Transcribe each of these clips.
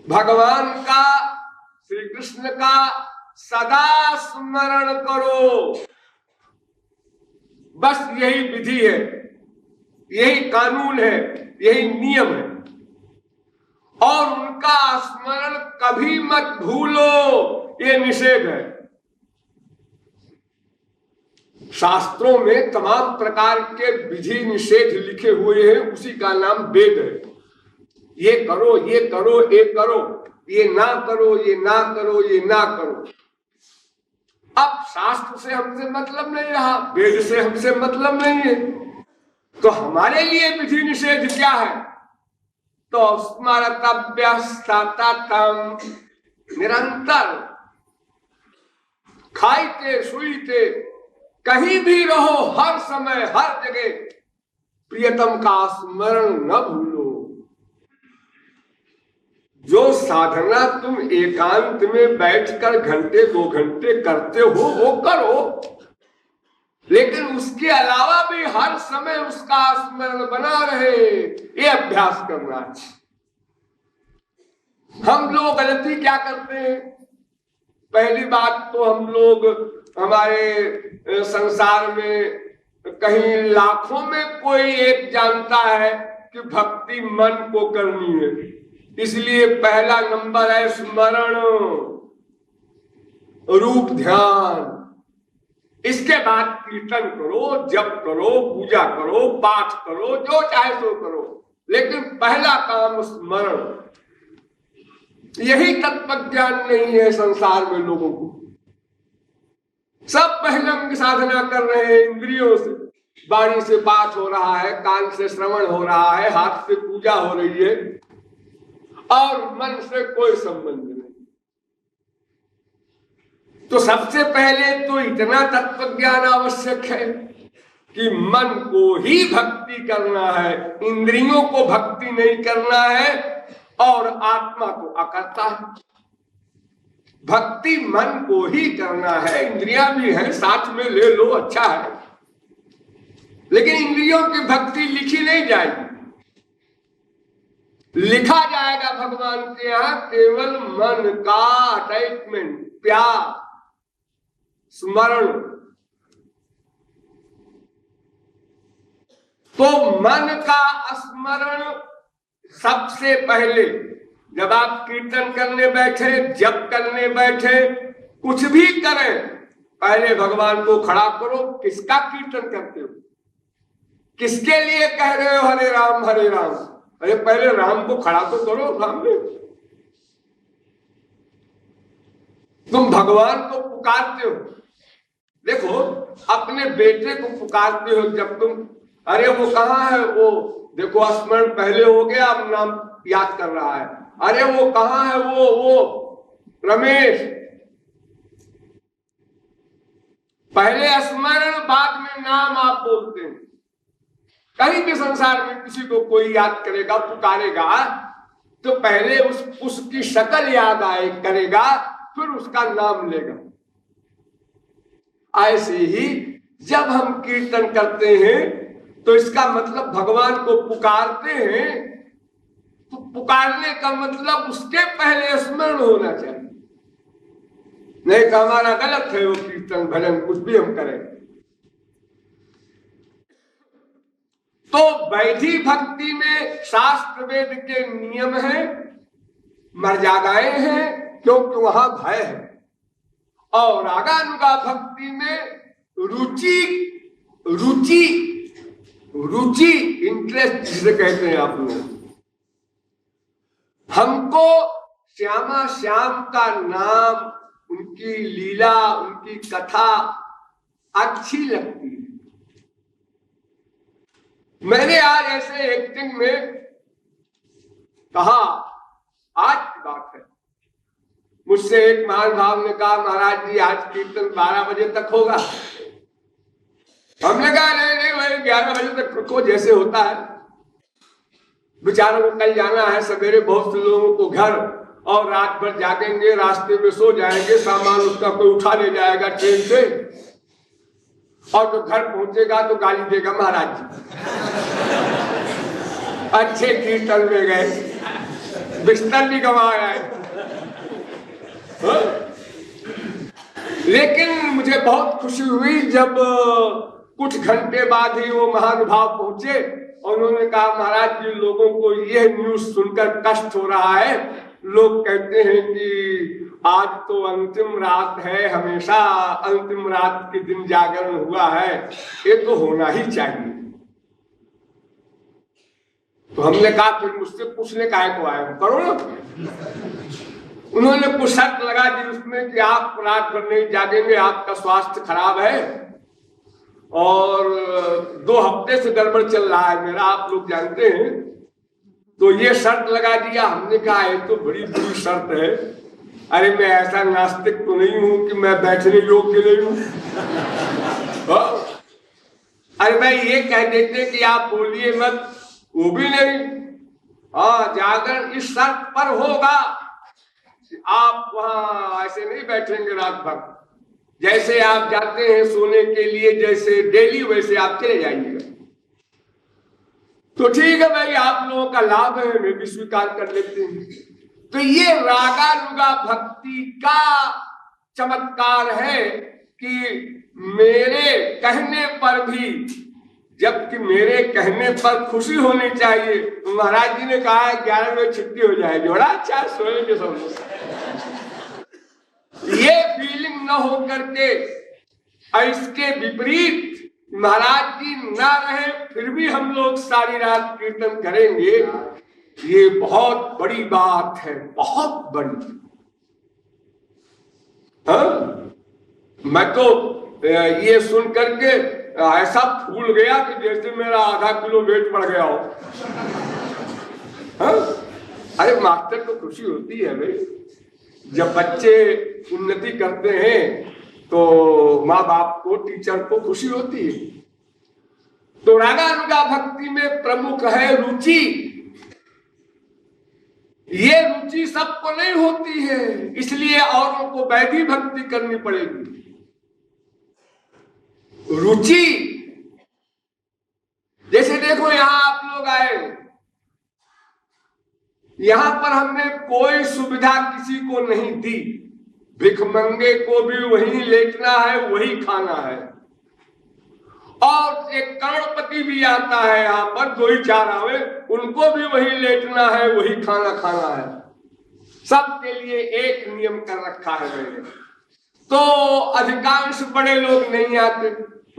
भगवान का, श्री कृष्ण का सदा स्मरण करो। बस यही विधि है, यही कानून है, यही नियम है। और उनका स्मरण कभी मत भूलो, ये निषेध है। शास्त्रों में तमाम प्रकार के विधि निषेध लिखे हुए हैं, उसी का नाम वेद है। ये करो, ये करो, ये करो, ये ना करो, ये ना करो, ये ना करो। अब शास्त्र से हमसे मतलब नहीं रहा, वेद से हमसे मतलब नहीं है, तो हमारे लिए विधि निषेध क्या है? तो स्मर्तव्य सततम, निरंतर खाइते सुईते कहीं भी रहो, हर समय हर जगह प्रियतम का स्मरण न भूलो। जो साधना तुम एकांत में बैठकर घंटे 2 घंटे करते हो वो करो, लेकिन उसके अलावा भी हर समय उसका स्मरण बना रहे, ये अभ्यास करना चाहिए। हम लोग गलती क्या करते हैं? पहली बात तो हम लोग, हमारे संसार में कहीं लाखों में कोई एक जानता है कि भक्ति मन को करनी है, इसलिए पहला नंबर है स्मरण, रूप ध्यान। इसके बाद कीर्तन करो, जप करो, पूजा करो, पाठ करो, जो चाहे सो करो, लेकिन पहला काम स्मरण। यही तत्व ज्ञान नहीं है संसार में लोगों को। सब पहलंग साधना कर रहे हैं इंद्रियों से, वाणी से पाठ हो रहा है, कान से श्रवण हो रहा है, हाथ से पूजा हो रही है, और मन से कोई संबंध नहीं। तो सबसे पहले तो इतना तत्व ज्ञान आवश्यक है कि मन को ही भक्ति करना है, इंद्रियों को भक्ति नहीं करना है, और आत्मा को अकर्ता है। भक्ति मन को ही करना है, इंद्रियां भी हैं साथ में ले लो, अच्छा है, लेकिन इंद्रियों की भक्ति लिखी नहीं जाएगी। लिखा जाएगा भगवान के यहाँ केवल मन का अटैचमेंट, प्यार, स्मरण। तो मन का स्मरण सबसे पहले, जब आप कीर्तन करने बैठे, जप करने बैठे, कुछ भी करें, पहले भगवान को खड़ा करो। किसका कीर्तन करते हो? किसके लिए कह रहे हो हरे राम हरे राम? अरे पहले राम को खड़ा तो करो सामने। तुम भगवान को पुकारते हो, देखो अपने बेटे को पुकारते हो, जब तुम, अरे वो कहाँ है, वो देखो स्मरण पहले हो गया, अब नाम याद कर रहा है, अरे वो कहाँ है, वो रमेश। पहले स्मरण, बाद में नाम आप बोलते हैं। कहीं भी संसार में किसी को कोई याद करेगा, पुकारेगा, तो पहले उसकी शक्ल याद आए करेगा, फिर उसका नाम लेगा। ऐसे ही जब हम कीर्तन करते हैं तो इसका मतलब भगवान को पुकारते हैं, तो पुकारने का मतलब उसके पहले स्मरण होना चाहिए। नहीं तो हमारा गलत है वो कीर्तन भजन, कुछ भी हम करें। तो वैधि भक्ति में शास्त्र वेद के नियम हैं, मर्यादाएं हैं, क्योंकि वहां भय है। और रागानुगा भक्ति में रुचि, रुचि रुचि इंटरेस्ट जिसे कहते हैं आप लोग। हमको श्यामा श्याम का नाम, उनकी लीला, उनकी कथा अच्छी लगती है। मैंने आज ऐसे एक्टिंग में कहा, आज की बात है, मुझसे एक महान भाव ने कहा, महाराज जी आज कीर्तन 12 बजे तक होगा। हमने कहा नहीं भाई 11 बजे तक रुको, जैसे होता है, बेचारों को कल जाना है सवेरे, बहुत से लोगों को घर, और रात भर जागेंगे, रास्ते में सो जाएंगे, सामान उसका कोई उठा ले जाएगा ट्रेन से, और तो घर पहुंचेगा तो गाली देगा, महाराज जी अच्छे कीर्तन में गए। बिस्तर भी गंवाया है। लेकिन मुझे बहुत खुशी हुई जब कुछ घंटे बाद ही वो महानुभाव पहुंचे और उन्होंने कहा महाराज जी लोगों को यह न्यूज सुनकर कष्ट हो रहा है। लोग कहते हैं कि आज तो अंतिम रात है, हमेशा अंतिम रात के दिन जागरण हुआ है, ये तो होना ही चाहिए। तो हमने कहा फिर मुझसे पूछने काहे को आए हो, करो ना। उन्होंने कुछ शर्त लगा दी उसमें कि आप रात भर नहीं जागेंगे, आपका स्वास्थ्य खराब है और 2 हफ्ते से गड़बड़ चल रहा है मेरा, आप लोग जानते हैं। तो ये शर्त लगा दिया। हमने कहा ये तो बड़ी बुरी शर्त है। अरे मैं ऐसा नास्तिक तो नहीं हूं कि मैं बैठने योग्य नहीं हूं। अरे मैं ये कह देते कि आप बोलिए मत, वो भी नहीं। जागरण इस शर्त पर होगा, आप वहां ऐसे नहीं बैठेंगे रात भर। जैसे आप जाते हैं सोने के लिए जैसे डेली, वैसे आप चले जाइएगा। तो ठीक है भाई, आप लोगों का लाभ है, मैं भी स्वीकार कर लेते हैं। तो ये रागानुगा भक्ति का चमत्कार है कि मेरे कहने पर भी, जबकि मेरे कहने पर खुशी होनी चाहिए। तो महाराज जी ने कहा 11 बजे छुट्टी हो जाएगी, बड़ा अच्छा सोने के समय। ये फीलिंग न हो करके इसके विपरीत महाराज जी ना रहे फिर भी हम लोग सारी रात कीर्तन करेंगे, ये बहुत बड़ी बात है, बहुत बड़ी। मैं तो ये सुन करके ऐसा फूल गया कि जैसे मेरा आधा किलो वेट बढ़ गया हो। अरे मास्टर को खुशी होती है भाई, जब बच्चे उन्नति करते हैं तो माँ बाप को, टीचर को खुशी होती है। तो रागानुगा भक्ति में प्रमुख है रुचि। ये रुचि सबको नहीं होती है, इसलिए औरों को वैधि भक्ति करनी पड़ेगी। रुचि जैसे देखो यहां आप लोग आए, यहां पर हमने कोई सुविधा किसी को नहीं दी। भिखमंगे को भी वही लेटना है, वही खाना है। और एक करोड़पति भी आता है यहाँ पर, 2 ही 4 आवे, उनको भी वही लेटना है, वही खाना खाना है। सबके लिए एक नियम कर रखा है मैंने। तो अधिकांश बड़े लोग नहीं आते।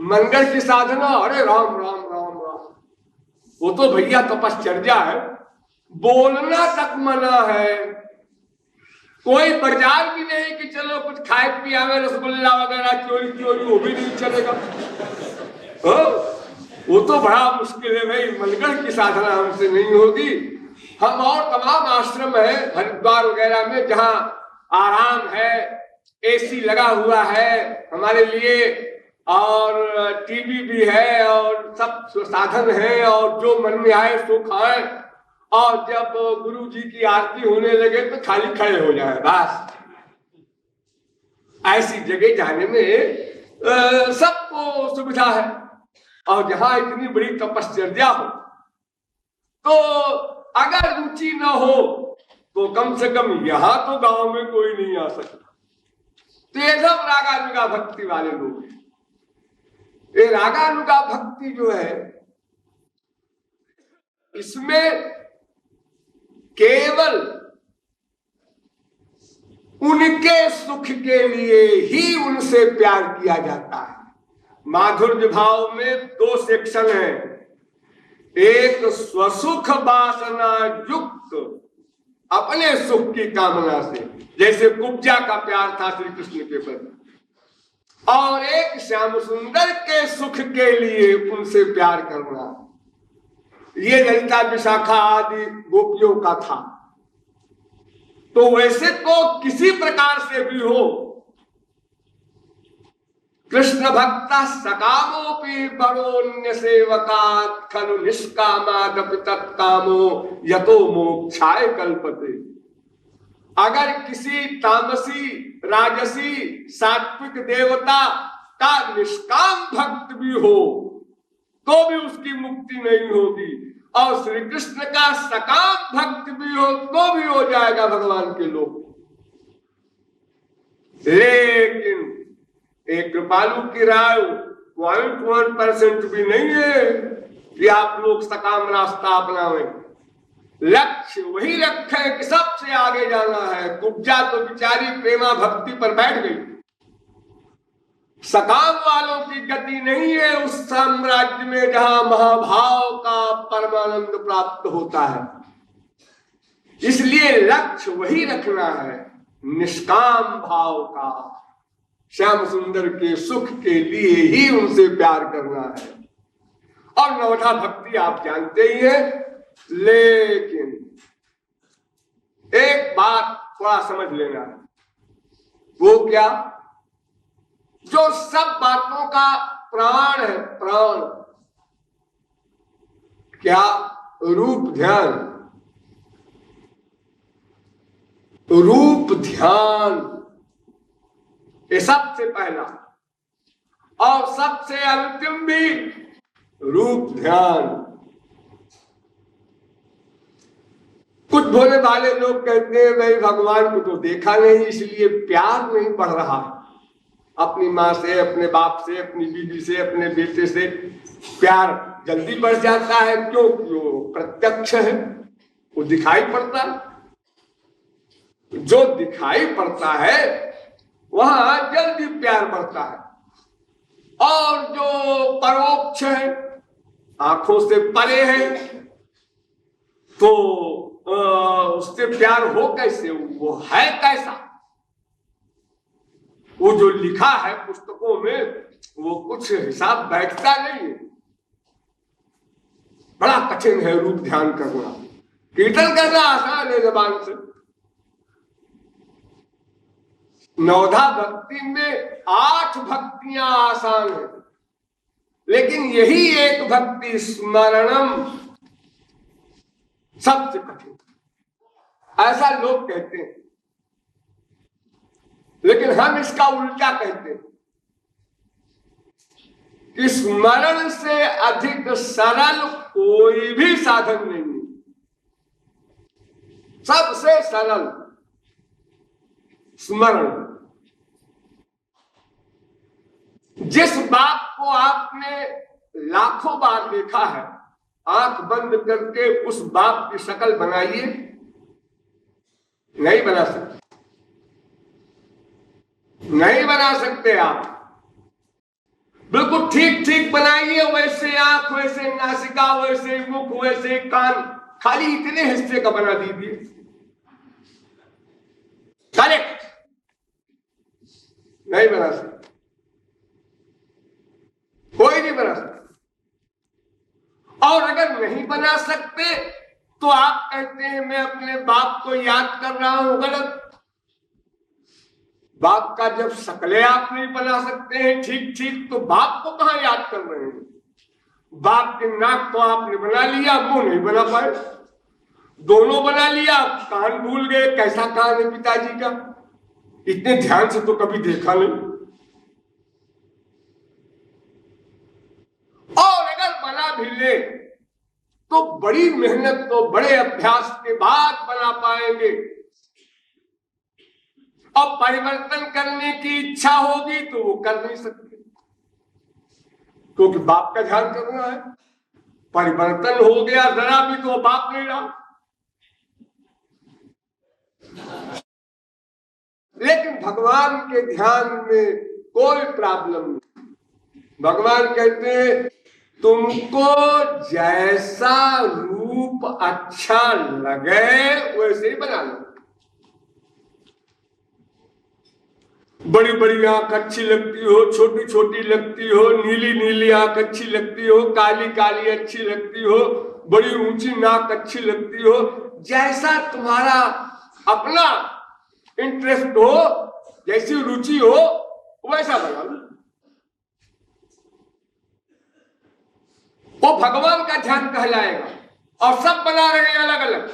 मंगल की साधना, अरे राम राम राम राम, वो तो भैया तपश्चर्या है, बोलना तक मना है। कोई बाजार भी नहीं कि चलो कुछ खाए पियावे, रसगुल्ला वगैरह चोरी चोरी, वो भी नहीं चलेगा। वो तो बड़ा मुश्किल है भाई, मनगढ़ की साधना हमसे नहीं होगी। हम और तमाम आश्रम है हरिद्वार वगैरह में जहाँ आराम है, एसी लगा हुआ है हमारे लिए, और टीवी भी है और सब साधन है, और जो मन में आए सो खाए। और जब गुरु जी की आरती होने लगे तो खाली खड़े हो जाए बस। ऐसी जगह जाने में सबको सुविधा है। और जहां इतनी बड़ी तपश्चर्या हो, तो अगर रुचि न हो तो कम से कम यहां तो गांव में कोई नहीं आ सकता। तो ये सब रागानुगा भक्ति वाले लोग हैं। ये रागानुगा भक्ति जो है, इसमें केवल उनके सुख के लिए ही उनसे प्यार किया जाता है। माधुर्य भाव में 2 सेक्शन है। एक स्वसुख वासना युक्त, अपने सुख की कामना से, जैसे कुब्जा का प्यार था श्री कृष्ण के प्रति, और एक श्याम सुंदर के सुख के लिए उनसे प्यार करना। ये ललिता विशाखा आदि गोपियों का था। तो वैसे तो किसी प्रकार से भी हो, कृष्ण भक्ता सकामोपि बरोन्य सेवकात् खलु निष्कामादपि तत्कामो यतो मोक्षाय कल्पते। अगर किसी तामसी, राजसी, सात्विक देवता का निष्काम भक्त भी हो तो भी उसकी मुक्ति नहीं होगी। और श्री कृष्ण का सकाम भक्त भी हो तो भी हो जाएगा भगवान के लोग। लेकिन एक कृपालु की राय 0.1% भी नहीं है कि आप लोग सकाम रास्ता अपनावें। लक्ष्य वही रखें कि सबसे आगे जाना है। कुब्जा तो बेचारी प्रेमा भक्ति पर बैठ गई। सकाम वालों की गति नहीं है उस साम्राज्य में जहां महाभाव का परमानंद प्राप्त होता है। इसलिए लक्ष्य वही रखना है, निष्काम भाव का। श्याम सुंदर के सुख के लिए ही उनसे प्यार करना है। और नवधा भक्ति आप जानते ही हैं। लेकिन एक बात थोड़ा समझ लेना है, वो क्या? जो सब बातों का प्राण है, प्राण क्या? रूप ध्यान। रूप ध्यान ये सबसे पहला और सबसे अंतिम भी रूप ध्यान। कुछ भोले भाले लोग कहते हैं भाई भगवान को तो देखा नहीं इसलिए प्यार नहीं बढ़ रहा। अपनी माँ से, अपने बाप से, अपनी बीवी से, अपने बेटे से प्यार जल्दी बढ़ जाता है। क्यों? क्यों? प्रत्यक्ष है, वो दिखाई पड़ता है। जो दिखाई पड़ता है वहां जल्दी प्यार बढ़ता है। और जो परोक्ष है, आंखों से परे है, तो उससे प्यार हो कैसे? वो है कैसा? वो जो लिखा है पुस्तकों में वो कुछ हिसाब बैठता नहीं है। बड़ा कठिन है रूप ध्यान करना। कीर्तन करना आसान है जबान से। नवधा भक्ति में 8 भक्तियां आसान है, लेकिन यही एक भक्ति स्मरणम सबसे कठिन। ऐसा लोग कहते हैं, लेकिन हम इसका उल्टा कहते हैं कि स्मरण से अधिक सरल कोई भी साधन नहीं है। सबसे सरल स्मरण। जिस बात को आपने लाखों बार देखा है, आंख बंद करके उस बाप की शक्ल बनाइए, नहीं बना सकते। नहीं बना सकते आप। बिल्कुल ठीक ठीक बनाइए, वैसे आंख, वैसे नासिका, वैसे मुख, वैसे कान, खाली इतने हिस्से का बना दीजिए, करेक्ट। नहीं बना सकते, कोई नहीं बना सकता। और अगर नहीं बना सकते तो आप कहते हैं मैं अपने बाप को याद कर रहा हूं। गलत। बाप का जब शक्लें आप नहीं बना सकते हैं ठीक ठीक, तो बाप को कहां याद कर रहे हैं? बाप के नाक को आपने बना लिया, मुंह नहीं बना पाए। दोनों बना लिया, कान भूल गए, कैसा कान है पिताजी का, इतने ध्यान से तो कभी देखा नहीं। और अगर बना भी ले तो बड़ी मेहनत, तो बड़े अभ्यास के बाद बना पाएंगे। अब परिवर्तन करने की इच्छा होगी तो वो कर नहीं सकते, क्योंकि बाप का ध्यान करना है। परिवर्तन हो गया जरा भी तो बाप नहीं रहा। लेकिन भगवान के ध्यान में कोई प्रॉब्लम नहीं। भगवान कहते हैं तुमको जैसा रूप अच्छा लगे वैसे ही बना लो। बड़ी बड़ी आंख अच्छी लगती हो, छोटी छोटी लगती हो, नीली नीली आंख अच्छी लगती हो, काली काली अच्छी लगती हो, बड़ी ऊंची नाक अच्छी लगती हो, जैसा तुम्हारा अपना इंटरेस्ट हो, जैसी रुचि हो वैसा बना लो। वो भगवान का ध्यान कहलाएगा। और सब बना रहे हैं अलग अलग।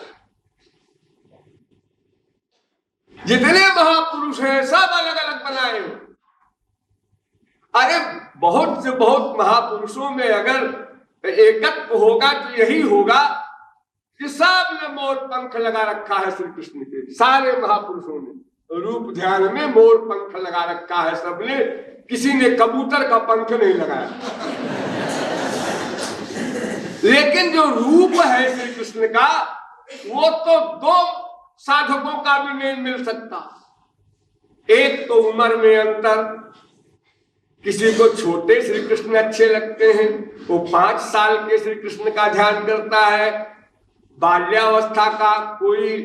जितने महापुरुष हैं सब अलग अलग बनाए। अरे बहुत से बहुत महापुरुषों में अगर एकत्व होगा तो यही होगा कि सब ने मोर पंख लगा रखा है श्री कृष्ण के, सारे महापुरुषों ने रूप ध्यान में मोर पंख लगा रखा है सबने, किसी ने कबूतर का पंख नहीं लगाया। लेकिन जो रूप है श्री कृष्ण का वो तो दो साधकों का भी नहीं मिल सकता। एक तो उम्र में अंतर, किसी को छोटे श्री कृष्ण अच्छे लगते हैं, वो 5 साल के श्री कृष्ण का ध्यान करता है, बाल्यावस्था का, कोई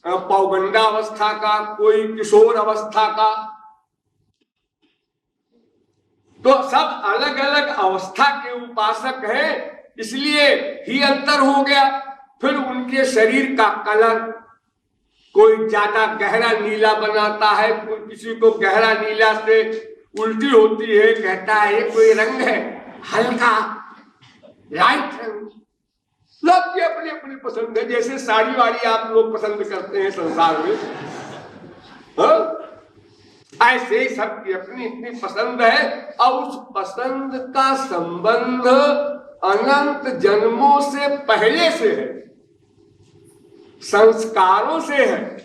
पौगंडावस्था का, कोई किशोर अवस्था का। तो सब अलग अलग अवस्था के उपासक हैं, इसलिए ही अंतर हो गया। फिर उनके शरीर का कलर, कोई ज्यादा गहरा नीला बनाता है, कोई किसी को गहरा नीला से उल्टी होती है, कहता है ये कोई रंग है हल्का लाइट रंग। सबकी अपनी अपनी पसंद है, जैसे साड़ी वाड़ी आप लोग पसंद करते हैं संसार में, ऐसे ही सबकी अपनी अपनी पसंद है। और उस पसंद का संबंध अनंत जन्मों से पहले से है, संस्कारों से है।